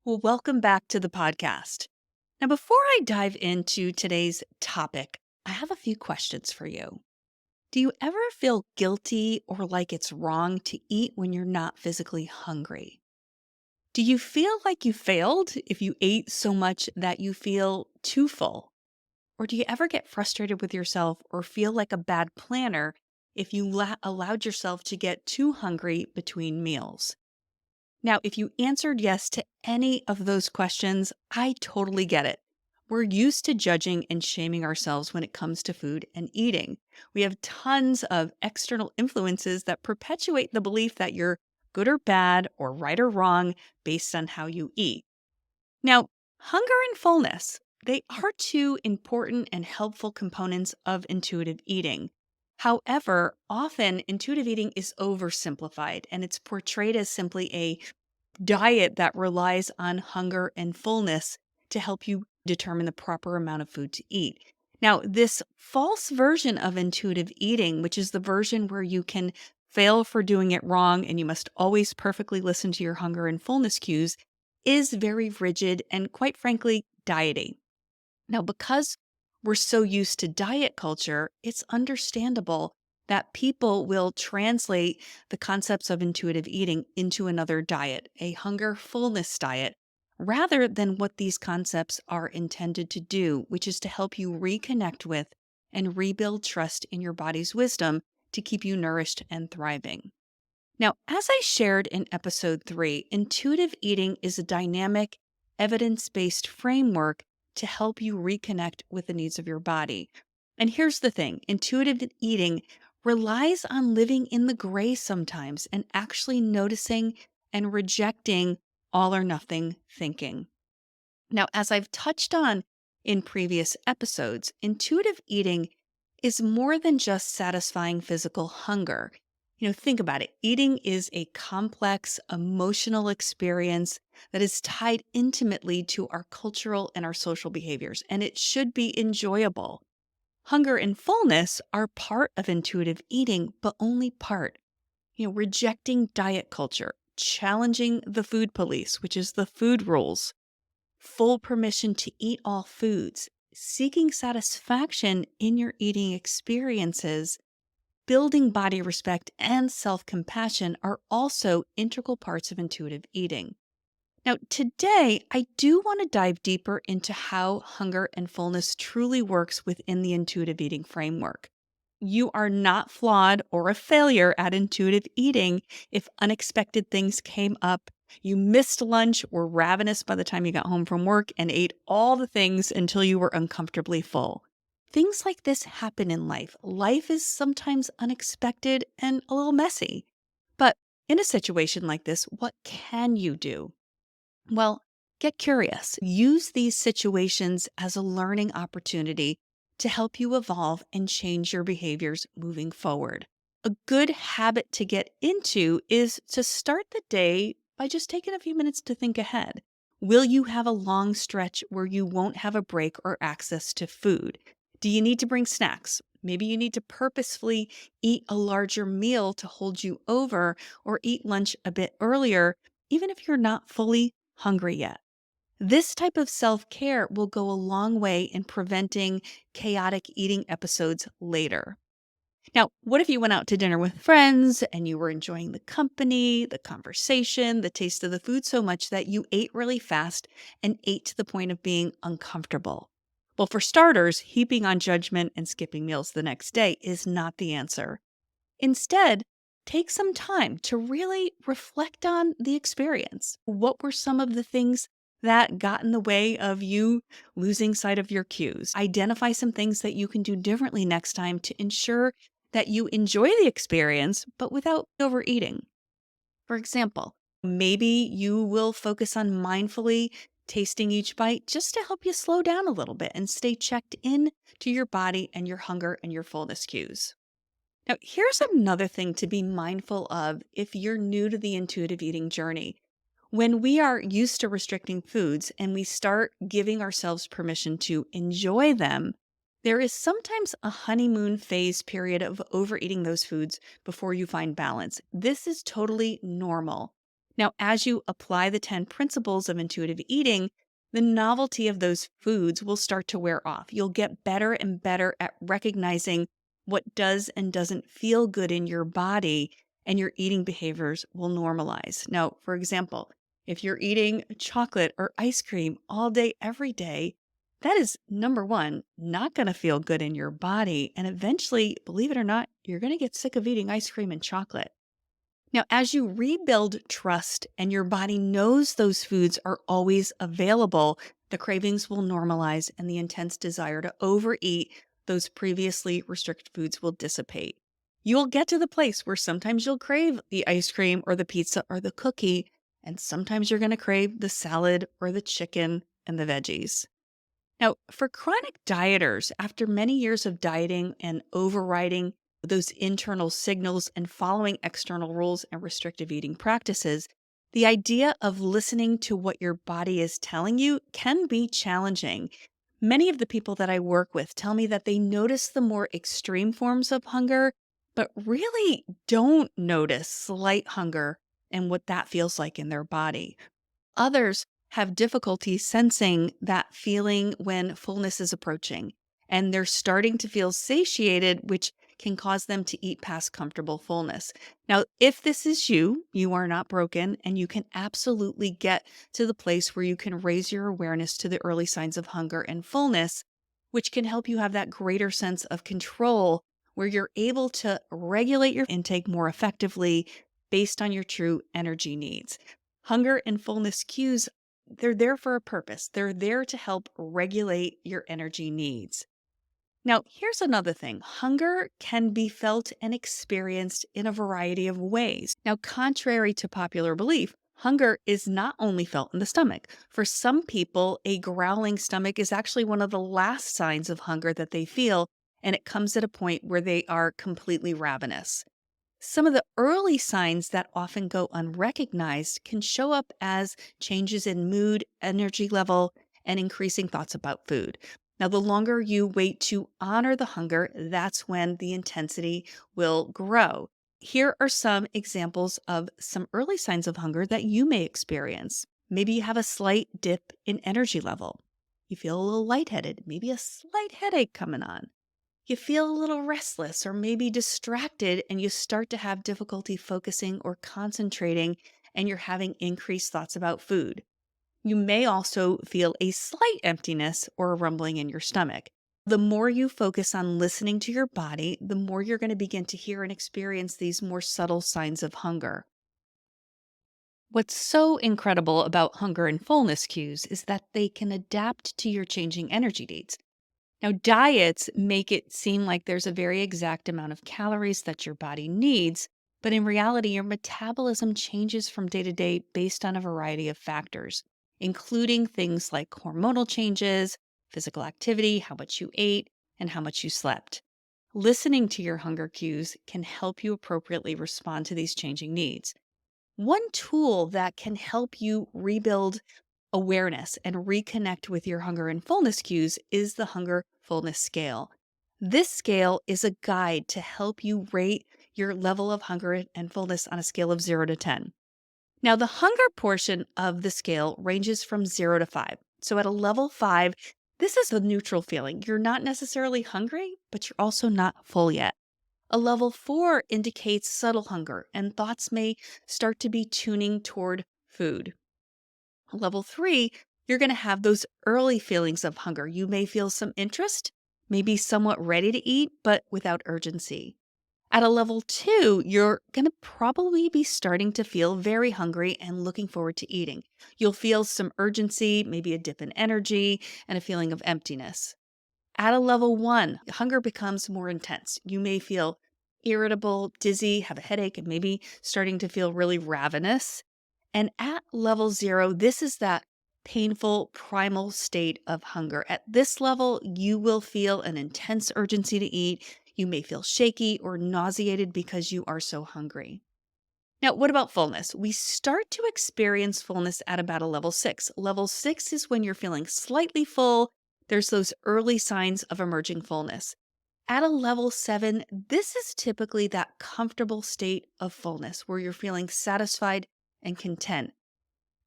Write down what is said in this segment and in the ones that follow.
Well, welcome back to the podcast. Now, before I dive into today's topic, I have a few questions for you. Do you ever feel guilty or like it's wrong to eat when you're not physically hungry? Do you feel like you failed if you ate so much that you feel too full? Or do you ever get frustrated with yourself or feel like a bad planner if you allowed yourself to get too hungry between meals? Now, if you answered yes to any of those questions, I totally get it. We're used to judging and shaming ourselves when it comes to food and eating. We have tons of external influences that perpetuate the belief that you're good or bad or right or wrong based on how you eat. Now, hunger and fullness, they are two important and helpful components of intuitive eating. However, often intuitive eating is oversimplified and it's portrayed as simply a diet that relies on hunger and fullness to help you determine the proper amount of food to eat. Now, this false version of intuitive eating, which is the version where you can fail for doing it wrong and you must always perfectly listen to your hunger and fullness cues, is very rigid and, quite frankly, diety. Now, because we're so used to diet culture, it's understandable that people will translate the concepts of intuitive eating into another diet, a hunger fullness diet, rather than what these concepts are intended to do, which is to help you reconnect with and rebuild trust in your body's wisdom to keep you nourished and thriving. Now, as I shared in episode 3, intuitive eating is a dynamic, evidence based framework to help you reconnect with the needs of your body. And here's the thing, intuitive eating relies on living in the gray sometimes and actually noticing and rejecting all or nothing thinking. Now, as I've touched on in previous episodes, intuitive eating is more than just satisfying physical hunger. Think about it. Eating is a complex emotional experience that is tied intimately to our cultural and our social behaviors, and it should be enjoyable. Hunger and fullness are part of intuitive eating, but only part. Rejecting diet culture, challenging the food police, which is the food rules, full permission to eat all foods, seeking satisfaction in your eating experiences, building body respect, and self compassion are also integral parts of intuitive eating. Now, today, I do want to dive deeper into how hunger and fullness truly works within the intuitive eating framework. You are not flawed or a failure at intuitive eating if unexpected things came up. You missed lunch, were ravenous by the time you got home from work, and ate all the things until you were uncomfortably full. Things like this happen in life. Life is sometimes unexpected and a little messy. But in a situation like this, what can you do? Well, get curious. Use these situations as a learning opportunity to help you evolve and change your behaviors moving forward. A good habit to get into is to start the day by just taking a few minutes to think ahead. Will you have a long stretch where you won't have a break or access to food? Do you need to bring snacks? Maybe you need to purposefully eat a larger meal to hold you over or eat lunch a bit earlier, even if you're not fully hungry yet. This type of self care will go a long way in preventing chaotic eating episodes later. Now, what if you went out to dinner with friends and you were enjoying the company, the conversation, the taste of the food so much that you ate really fast and ate to the point of being uncomfortable? Well, for starters, heaping on judgment and skipping meals the next day is not the answer. Instead, take some time to really reflect on the experience. What were some of the things that got in the way of you losing sight of your cues? Identify some things that you can do differently next time to ensure that you enjoy the experience, but without overeating. For example, maybe you will focus on mindfully tasting each bite just to help you slow down a little bit and stay checked in to your body and your hunger and your fullness cues. Now, here's another thing to be mindful of if you're new to the intuitive eating journey. When we are used to restricting foods and we start giving ourselves permission to enjoy them, there is sometimes a honeymoon phase period of overeating those foods before you find balance. This is totally normal. Now, as you apply the 10 principles of intuitive eating, the novelty of those foods will start to wear off. You'll get better and better at recognizing what does and doesn't feel good in your body, and your eating behaviors will normalize. Now, for example, if you're eating chocolate or ice cream all day, every day, that is number one, not going to feel good in your body. And eventually, believe it or not, you're going to get sick of eating ice cream and chocolate. Now, as you rebuild trust and your body knows those foods are always available, the cravings will normalize and the intense desire to overeat those previously restricted foods will dissipate. You'll get to the place where sometimes you'll crave the ice cream or the pizza or the cookie, and sometimes you're going to crave the salad or the chicken and the veggies. Now, for chronic dieters, after many years of dieting and overriding those internal signals and following external rules and restrictive eating practices, the idea of listening to what your body is telling you can be challenging. Many of the people that I work with tell me that they notice the more extreme forms of hunger, but really don't notice slight hunger and what that feels like in their body. Others have difficulty sensing that feeling when fullness is approaching, and they're starting to feel satiated, which can cause them to eat past comfortable fullness. Now, if this is you, you are not broken, and you can absolutely get to the place where you can raise your awareness to the early signs of hunger and fullness, which can help you have that greater sense of control where you're able to regulate your intake more effectively based on your true energy needs. Hunger and fullness cues, they're there for a purpose. They're there to help regulate your energy needs. Now, here's another thing. Hunger can be felt and experienced in a variety of ways. Now, contrary to popular belief, hunger is not only felt in the stomach. For some people, a growling stomach is actually one of the last signs of hunger that they feel, and it comes at a point where they are completely ravenous. Some of the early signs that often go unrecognized can show up as changes in mood, energy level, and increasing thoughts about food. Now, the longer you wait to honor the hunger, that's when the intensity will grow. Here are some examples of some early signs of hunger that you may experience. Maybe you have a slight dip in energy level. You feel a little lightheaded, maybe a slight headache coming on. You feel a little restless or maybe distracted, and you start to have difficulty focusing or concentrating, and you're having increased thoughts about food. You may also feel a slight emptiness or a rumbling in your stomach. The more you focus on listening to your body, the more you're going to begin to hear and experience these more subtle signs of hunger. What's so incredible about hunger and fullness cues is that they can adapt to your changing energy needs. Now, diets make it seem like there's a very exact amount of calories that your body needs, but in reality, your metabolism changes from day to day based on a variety of factors, including things like hormonal changes, physical activity, how much you ate, and how much you slept. Listening to your hunger cues can help you appropriately respond to these changing needs. One tool that can help you rebuild awareness and reconnect with your hunger and fullness cues is the hunger fullness scale. This scale is a guide to help you rate your level of hunger and fullness on a scale of 0 to 10. Now, the hunger portion of the scale ranges from 0 to 5. So at a level 5, this is a neutral feeling. You're not necessarily hungry, but you're also not full yet. A level 4 indicates subtle hunger, and thoughts may start to be tuning toward food. Level 3, you're going to have those early feelings of hunger. You may feel some interest, maybe somewhat ready to eat, but without urgency. At a level 2, you're going to probably be starting to feel very hungry and looking forward to eating. You'll feel some urgency, maybe a dip in energy, and a feeling of emptiness. At a level 1, hunger becomes more intense. You may feel irritable, dizzy, have a headache, and maybe starting to feel really ravenous. And at level 0, this is that painful primal state of hunger. At this level, you will feel an intense urgency to eat. You may feel shaky or nauseated because you are so hungry. Now, what about fullness? We start to experience fullness at about a level 6. Level 6 is when you're feeling slightly full. There's those early signs of emerging fullness. At a level 7, this is typically that comfortable state of fullness where you're feeling satisfied and content.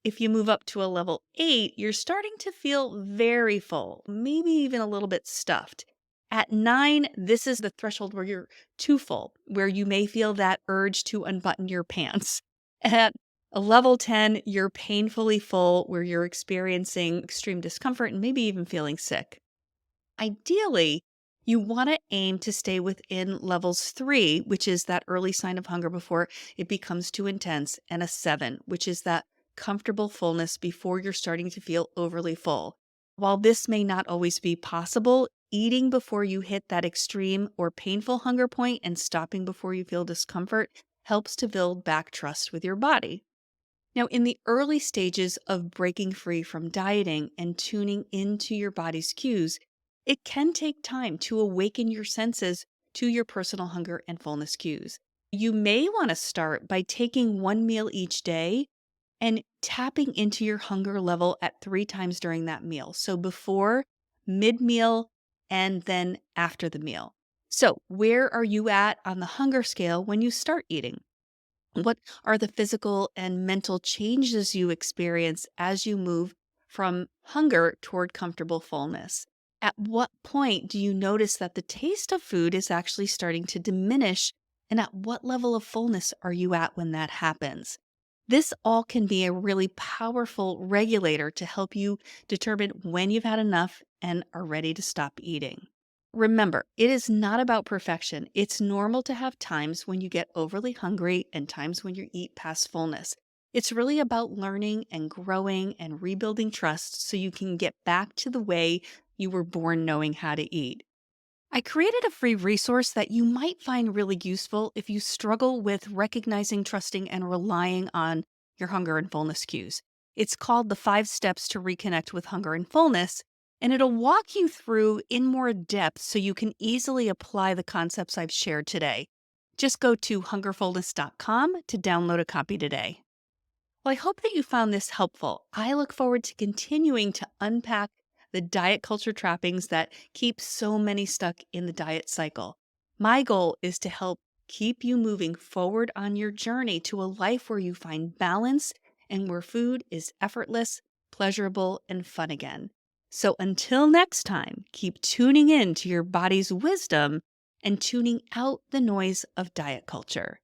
If you move up to a level 8, you're starting to feel very full, maybe even a little bit stuffed. At 9, this is the threshold where you're too full, where you may feel that urge to unbutton your pants. At a level 10, you're painfully full, where you're experiencing extreme discomfort and maybe even feeling sick. Ideally, you want to aim to stay within levels 3, which is that early sign of hunger before it becomes too intense, and a 7, which is that comfortable fullness before you're starting to feel overly full. While this may not always be possible, eating before you hit that extreme or painful hunger point and stopping before you feel discomfort helps to build back trust with your body. Now, in the early stages of breaking free from dieting and tuning into your body's cues, it can take time to awaken your senses to your personal hunger and fullness cues. You may want to start by taking one meal each day and tapping into your hunger level at 3 times during that meal. So before, mid meal, and then after the meal. So, where are you at on the hunger scale when you start eating? What are the physical and mental changes you experience as you move from hunger toward comfortable fullness? At what point do you notice that the taste of food is actually starting to diminish? And at what level of fullness are you at when that happens? This all can be a really powerful regulator to help you determine when you've had enough and are ready to stop eating. Remember, it is not about perfection. It's normal to have times when you get overly hungry and times when you eat past fullness. It's really about learning and growing and rebuilding trust so you can get back to the way you were born knowing how to eat. I created a free resource that you might find really useful if you struggle with recognizing, trusting, and relying on your hunger and fullness cues. It's called The 5 Steps to Reconnect with Hunger and Fullness, and it'll walk you through in more depth so you can easily apply the concepts I've shared today. Just go to hungerfullness.com to download a copy today. Well, I hope that you found this helpful. I look forward to continuing to unpack the diet culture trappings that keep so many stuck in the diet cycle. My goal is to help keep you moving forward on your journey to a life where you find balance and where food is effortless, pleasurable, and fun again. So until next time, keep tuning in to your body's wisdom and tuning out the noise of diet culture.